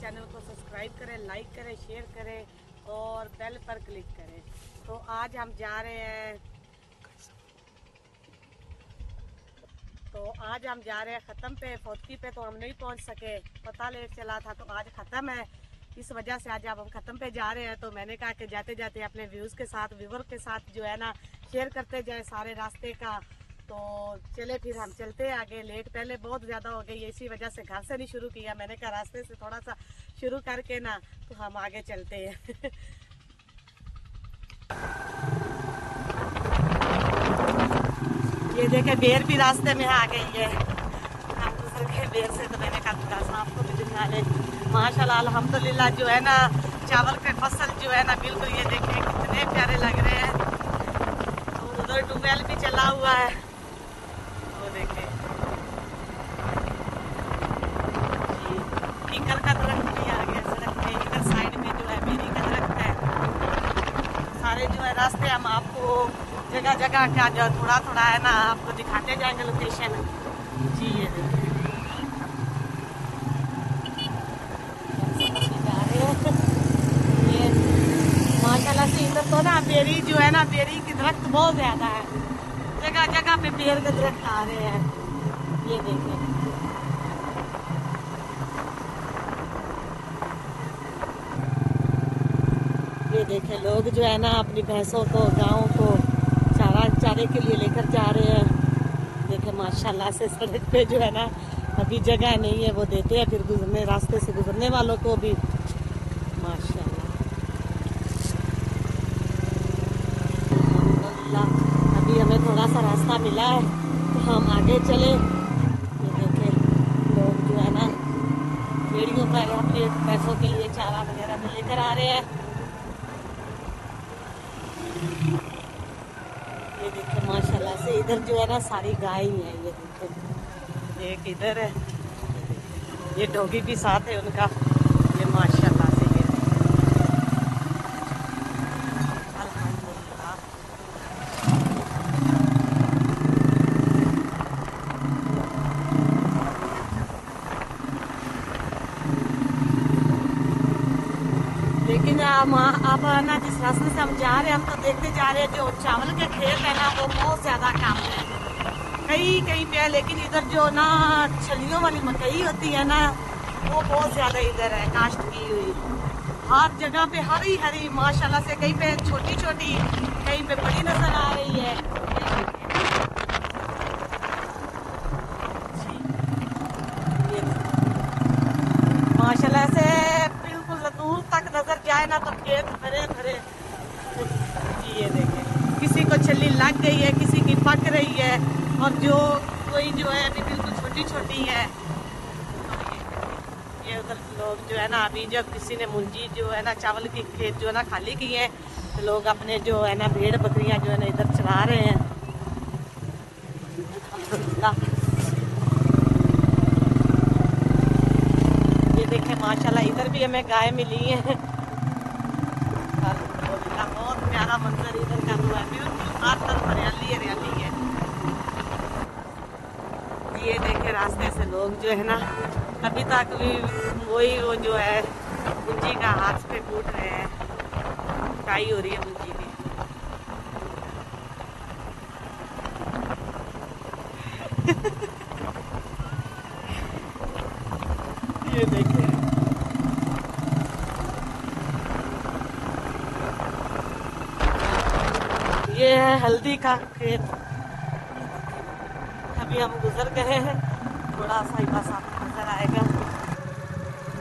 Channel को subscribe करें, like करें, शेयर करें और बेल पर क्लिक करें। तो आज हम जा रहे हैं ख़त्म पे, फोटकी पे। तो हम नहीं पहुंच सके, पता लेट चला था, तो आज ख़त्म है। इस वजह से आज हम ख़त्म पे जा रहे हैं। तो मैंने कहा कि जाते जाते अपने व्यूज़ के साथ, व्यूवर के साथ जो है ना शेयर करते जाए सारे रास्ते का। तो चले फिर हम चलते हैं आगे। लेट पहले बहुत ज़्यादा हो गई है, इसी वजह से घर से नहीं शुरू किया। मैंने कहा रास्ते से थोड़ा सा शुरू करके ना तो हम आगे चलते हैं। ये देखे बेर भी रास्ते में आ गई है। हम गुजर गए बेर से, तो मैंने कहा थोड़ा सा आपको भी दिखा ले। माशाल्लाह अल्हम्दुलिल्लाह जो है ना चावल के फसल जो है ना बिल्कुल ये देखें कितने प्यारे लग रहे हैं। तो उधर ट्यूबवेल भी चला हुआ है, वो देखें। कीकर का दरख्त भी आ गया सड़क पे। इधर साइड में जो है बेरी का दरख्त है। सारे जो है रास्ते हम आपको जगह जगह का जो थोड़ा थोड़ा है ना आपको दिखाते जाएंगे लोकेशन। जी ये देखिए ये माशाल्लाह से इधर तो ना बेरी जो है ना बेरी की दरख्त बहुत ज्यादा है। जगह जगह पे पेड़ के दरख्त आ रहे हैं। ये देखिए ये देखें लोग जो है ना अपनी भैंसों को गायों को चारे के लिए लेकर जा रहे हैं। देखें माशाल्लाह से सड़क पे जो है ना अभी जगह नहीं है, वो देते हैं फिर गुजरने रास्ते से गुजरने वालों को भी। माशाल्लाह अल्हम्दुलिल्लाह अभी हमें थोड़ा सा रास्ता मिला है तो हम आगे चले। ये देखें लोग जो है ना भेड़ियों पर अपने भैंसों के लिए चारा वगैरह भी लेकर आ रहे हैं। ये देखिए माशाल्लाह से इधर जो है ना सारी गाय ही है। ये देखिए एक इधर है, ये डॉगी भी साथ है उनका। ये माशाल्लाह से ये अल्हम्दुलिल्लाह। लेकिन अब ना जिस रास्ते से हम जा रहे हैं हम तो देखते जा रहे हैं जो चावल के खेत है ना वो बहुत ज्यादा कम है कहीं कहीं पे है। लेकिन इधर जो ना छलियों वाली मकई होती है ना वो बहुत ज्यादा इधर है काश्त की हुई। हर जगह पे हरी हरी माशाल्लाह से, कहीं पे छोटी छोटी कहीं पे बड़ी नजर आ रही है। माशाल्लाह से बिल्कुल दूर तक नजर जाए ना तो खेत भरे भरे। जी ये देखें किसी को छली लग गई है, किसी की पक रही है और जो कोई जो है अभी बिल्कुल छोटी छोटी है। ये उधर लोग जो है ना अभी जब किसी ने मुंजी जो है ना चावल की खेत जो है ना खाली की है तो लोग अपने जो है ना भेड़ बकरियां जो है ना इधर चला रहे हैं। ये देखें माशाल्लाह इधर भी हमें गाय मिली है। बहुत प्यारा मंजर इधर का हुआ है, बिल्कुल हर तरफ हरियाली हरियाली है। ये देखे रास्ते से लोग जो है ना अभी तक भी वही वो जो है मुंजी का हाथ पे कूट रहे हैं, काई हो रही है मुंजी की। ये देखिए ये है हल्दी का खेत। अभी हम गुजर गए हैं, थोड़ा सा ही बस आपको नजर आएगा।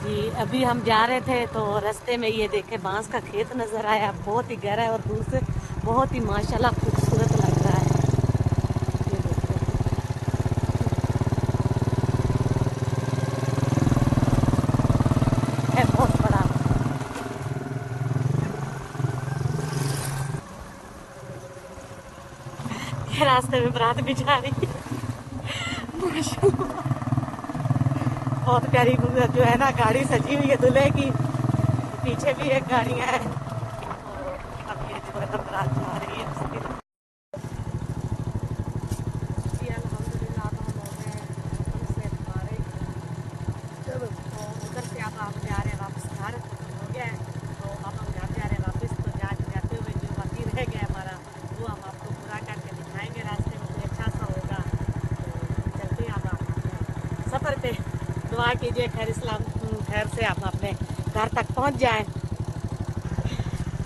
जी अभी हम जा रहे थे तो रास्ते में ये देखे बांस का खेत नजर आया, बहुत ही गहरा है और दूर से बहुत ही माशाल्लाह खूबसूरत लग रहा है। ये बहुत बड़ा ये रास्ते में बारात भी जा रही है। माशाल्लाह बहुत प्यारी जो है ना गाड़ी सजी हुई है दूल्हे की, पीछे भी एक गाड़ियां है और अब ये जो है ना बारात जा रही है उसकी। अल्हम्दुलिल्लाह हम हो गए उनसे हमारे, चलो उधर से अब आप जा रहे हैं दुआ कीजिए खैर खैर से आप अपने घर तक पहुंच जाएं।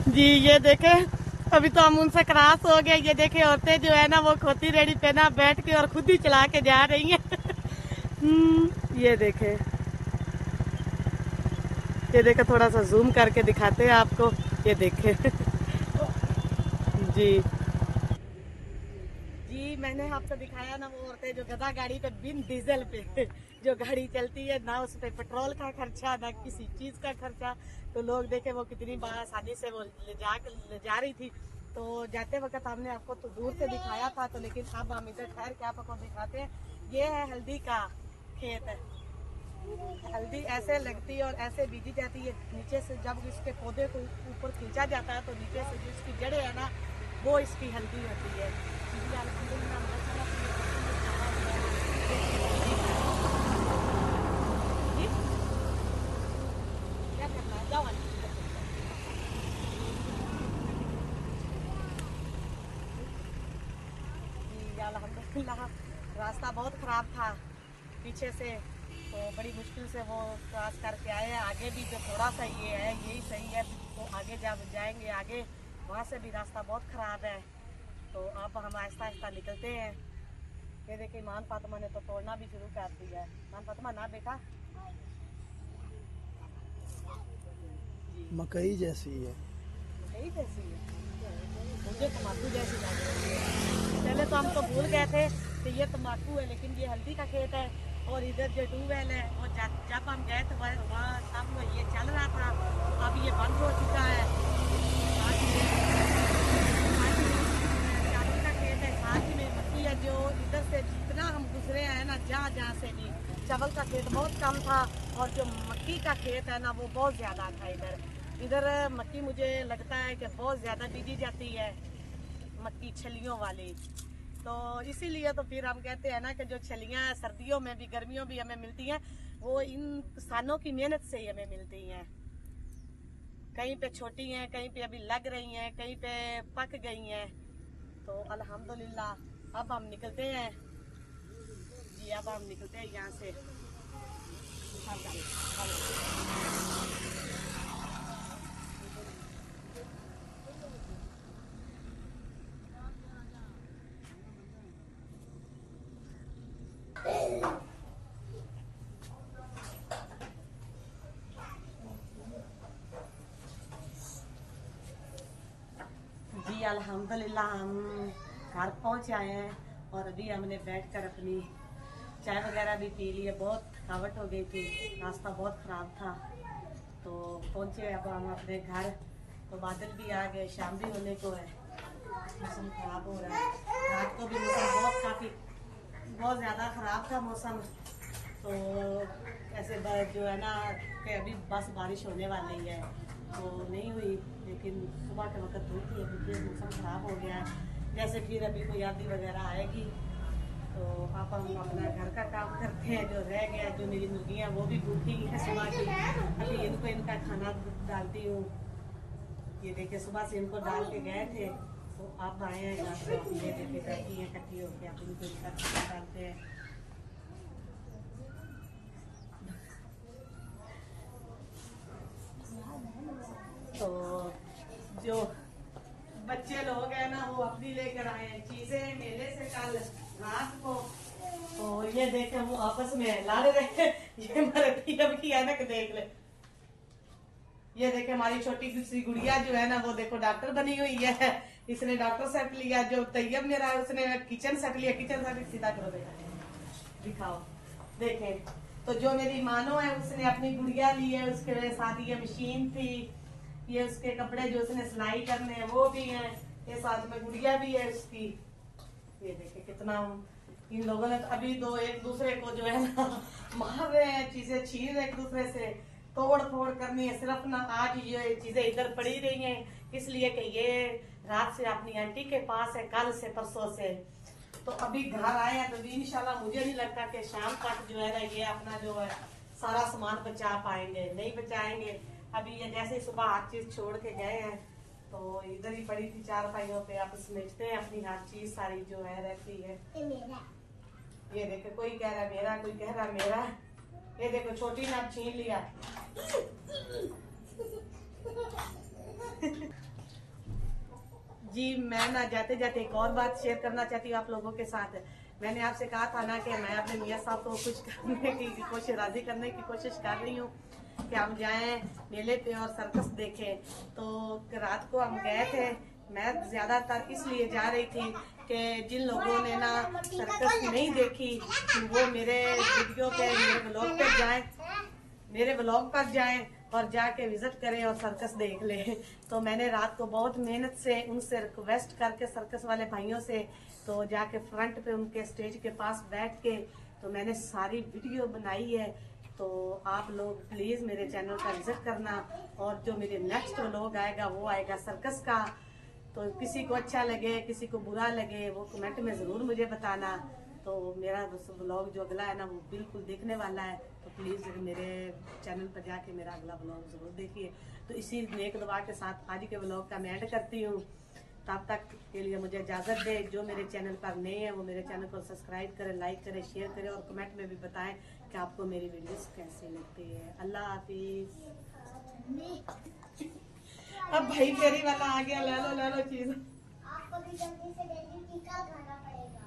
जी ये देखे अभी तो हम उनसे क्रॉस हो गए। ये देखे औरतें जो है ना वो खोती रेडी पे ना बैठ के और खुद ही चला के जा रही हैं। ये देखे थोड़ा सा जूम करके दिखाते हैं आपको। ये देखे जी मैंने आपको दिखाया ना वो औरतें जो गधा गाड़ी पे बिन डीजल पे जो गाड़ी चलती है ना उस पे पेट्रोल का खर्चा ना किसी चीज का खर्चा। तो लोग देखे वो कितनी आसानी से वो ले जा रही थी। तो जाते वक्त हमने आपको तो दूर से दिखाया था तो लेकिन अब हम इधर ठहर के आपको दिखाते हैं। ये है हल्दी का खेत है। हल्दी ऐसे लगती है और ऐसे बीजी जाती है नीचे से। जब इसके पौधे को ऊपर खींचा जाता है तो नीचे से जो इसकी जड़ें है ना वो इसकी हल्दी होती है। क्या करना है जाओ अल्हम्दुलिल्लाह। रास्ता बहुत ख़राब था पीछे से तो बड़ी मुश्किल से वो क्रॉस करके आए हैं। आगे भी जो थोड़ा सा ये है यही सही है तो आगे जब जाएंगे आगे वहाँ से भी रास्ता बहुत ख़राब है। तो अब हम आहिस्ता आहिस्ता निकलते हैं। ये देखिए ईमान फातिमा ने तो तोड़ना भी शुरू कर दिया है। ईमान फातिमा ना बेटा मकई जैसी है। मकई जैसी है मुझे तम्बाकू जैसी लग रही है। पहले तो हम तो भूल गए थे कि ये तम्बाकू है लेकिन ये हल्दी का खेत है। और इधर जो ट्यूबवेल है और जब हम गए थे वहाँ तब ये चल रहा था। अब ये बंद हो चुका है। चावल का खेत है साथ में मक्की है। जो इधर से जितना हम गुजरे हैं ना जहाँ से भी चावल का खेत बहुत कम था और जो मक्की का खेत है ना वो बहुत ज़्यादा था। इधर मक्की मुझे लगता है कि बहुत ज़्यादा बीजी जाती है मक्की छलियों वाली। तो इसीलिए तो फिर हम कहते हैं ना कि जो छलियाँ सर्दियों में भी गर्मियों भी हमें मिलती हैं वो इन किसानों की मेहनत से ही हमें मिलती हैं। कहीं पे छोटी हैं कहीं पे अभी लग रही हैं कहीं पे पक गई हैं। तो अल्हम्दुलिल्लाह अब हम निकलते हैं। जी अब हम निकलते हैं यहाँ से। जी अल्हम्दुलिल्लाह हम घर पहुंच आए हैं और अभी हमने बैठकर अपनी चाय वगैरह भी पी ली है। बहुत थकावट हो गई थी रास्ता बहुत ख़राब था। तो पहुंचे अब हम अपने घर। तो बादल भी आ गए शाम भी होने को है। मौसम ख़राब हो रहा है। रात को भी मौसम बहुत ज़्यादा ख़राब था मौसम। तो ऐसे जो है ना कि अभी बस बारिश होने वाली है तो नहीं हुई लेकिन सुबह के वक्त धूप थी। अभी मौसम ख़राब हो गया है। जैसे फिर अभी कोई आंधी वगैरह आएगी तो आप हम अपना घर का काम करते हैं। जो रह गया जो मेरी मुर्गियाँ वो भी भूखी हैं सुबह की। अभी इनको इनका खाना डालती हूँ। ये देखिए सुबह से इनको डाल के गए थे तो आप आए हैं घर से ये देखे बैठी हैं इकट्ठी होकर आप इनको इनका खाना डालते हैं। तो जो बच्चे लोग हैं ना वो अपनी लेकर आए हैं चीजें मेले से कल रात को। तो ये देखे वो आपस में लड़ रहे। ये मरती अब की है ना कि देख ले। ये देखे हमारी छोटी सी गुड़िया जो है ना वो देखो डॉक्टर बनी हुई है। इसने डॉक्टर सेट लिया। जो तैयब मेरा है उसने किचन सेट लिया। किचन सेट सीधा करो बेटा दिखाओ देखें। तो जो मेरी मानो है उसने अपनी गुड़िया ली है। उसके साथ ये मशीन थी। ये उसके कपड़े जो उसने सिलाई करने हैं वो भी हैं। ये साथ में गुड़िया भी है उसकी। ये देखे कितना इन लोगों ने अभी एक दूसरे को जो है ना मार रहे हैं चीजें छीन एक दूसरे से तोड़ फोड़ करनी है। सिर्फ ना आज ये चीजें इधर पड़ी रही हैं इसलिए कि ये रात से अपनी आंटी के पास है कल से परसों से। तो अभी घर आए हैं तो इंशाल्लाह मुझे नहीं लगता कि शाम तक जो है ना ये अपना जो है सारा सामान बचा पाएंगे। नहीं बचाएंगे। अभी ये जैसे सुबह हर चीज छोड़ के गए हैं तो इधर ही पड़ी थी चार पाइयों पे। आप समेटते हैं अपनी हर चीज सारी जो है रहती है। ये देखे कोई कह रहा मेरा कोई कह रहा मेरा। ये देखो छोटी ने अब छीन लिया। जी मैं ना जाते जाते एक और बात शेयर करना चाहती हूँ आप लोगों के साथ। मैंने आपसे कहा था ना कि मैं अपने मियाँ साहब को कुछ करने की कोशिश, राजी करने की कोशिश कर रही हूँ कि हम जाएं मेले पे और सर्कस देखें। तो रात को हम गए थे। मैं ज्यादातर इसलिए जा रही थी कि जिन लोगों ने ना सर्कस नहीं देखी वो मेरे वीडियो पे, मेरे ब्लॉग पर जाएं और जाके विजिट करें और सर्कस देख लें। तो मैंने रात को बहुत मेहनत से उनसे रिक्वेस्ट करके सर्कस वाले भाइयों से तो जाके फ्रंट पे उनके स्टेज के पास बैठ के तो मैंने सारी वीडियो बनाई है। तो आप लोग प्लीज मेरे चैनल का विजिट करना और जो मेरे नेक्स्ट व्लॉग आएगा वो आएगा सर्कस का। तो किसी को अच्छा लगे किसी को बुरा लगे वो कमेंट में जरूर मुझे बताना। तो मेरा ब्लॉग जो अगला है ना वो बिल्कुल देखने वाला है। तो प्लीज मेरे चैनल पर जाके मेरा अगला ब्लॉग जरूर देखिए। तो इसी नेक दुआ के साथ आज के ब्लॉग का मैं एंड करती हूँ। तब तक के लिए मुझे इजाजत दे। जो मेरे चैनल पर नए हैं वो मेरे चैनल को सब्सक्राइब करें, लाइक करें, शेयर करें और कमेंट में भी बताएं कि आपको मेरी वीडियोस कैसी लगती है। अल्लाह हाफिज। अब भाई फेरी वाला आ गया, ले लो चीज। आपको भी जल्दी से टीका खाना पड़ेगा।